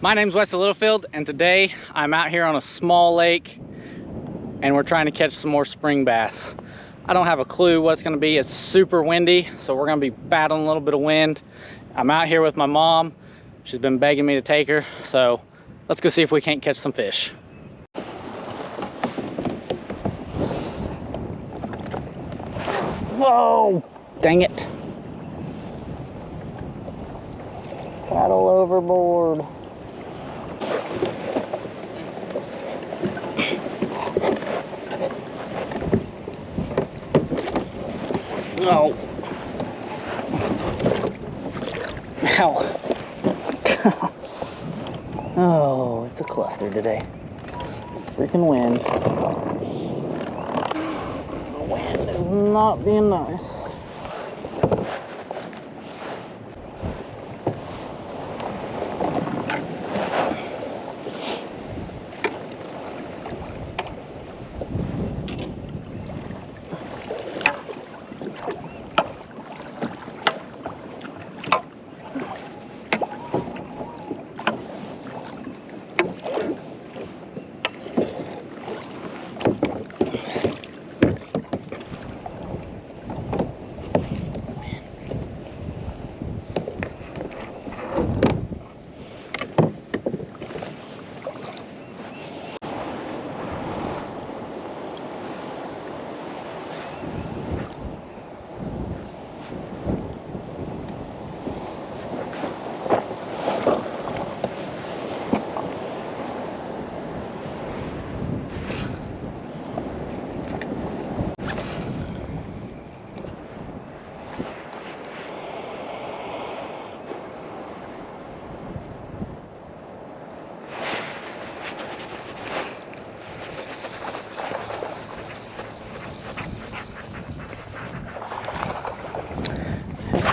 My name's Wesley Littlefield, and today I'm out here on a small lake and we're trying to catch some more spring bass. I don't have a clue what it's gonna be. It's super windy, so we're gonna be battling a little bit of wind. I'm out here with my mom. She's been begging me to take her, so let's go see if we can't catch some fish. Whoa, dang it. Paddle overboard. Oh. Ow. Oh, it's a cluster today. Freaking wind. The wind is not being nice.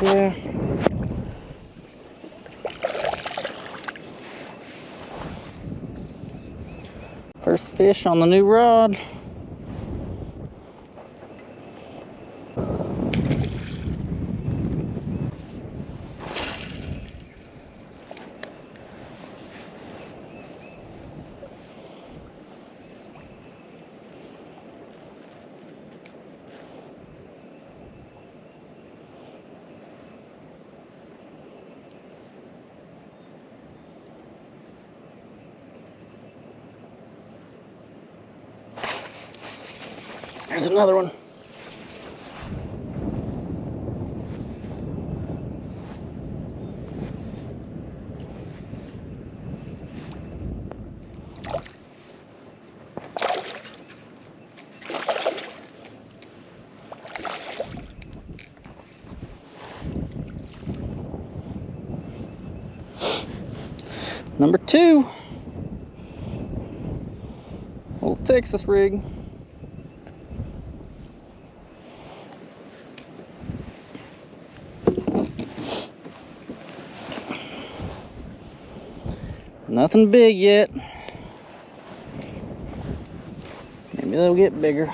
Yeah. First fish on the new rod. There's another one. Number 2. Old Texas rig. Nothing big yet. Maybe they'll get bigger.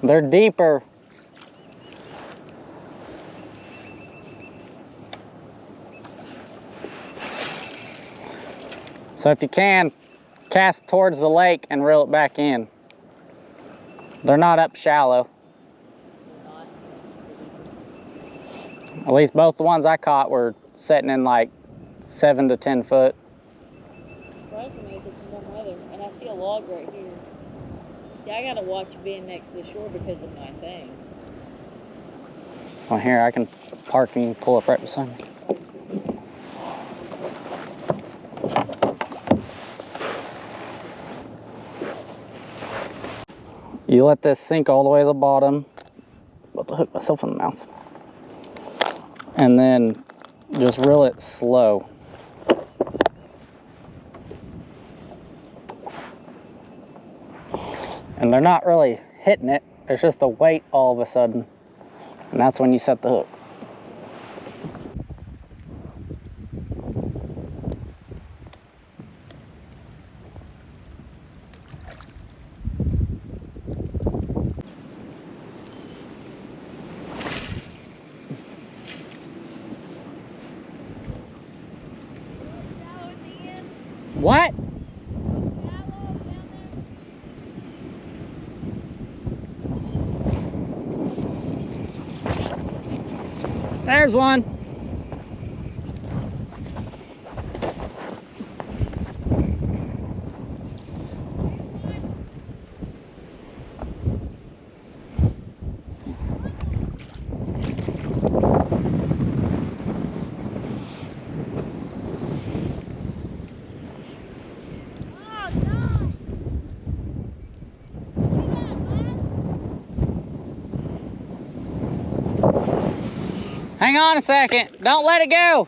They're deeper. So if you can, cast towards the lake and reel it back in. They're not up shallow. At least both the ones I caught were sitting in like 7 to 10 foot. Surprising me because it's warm weather, and I see a log right here. See, I gotta watch being next to the shore because of my thing. Well, here, I can park and you can pull up right beside me. You let this sink all the way to the bottom. About to hook myself in the mouth. And then just reel it slow. And they're not really hitting it. It's just a weight all of a sudden. And that's when you set the hook. What? There's one. Hang on a second. Don't let it go.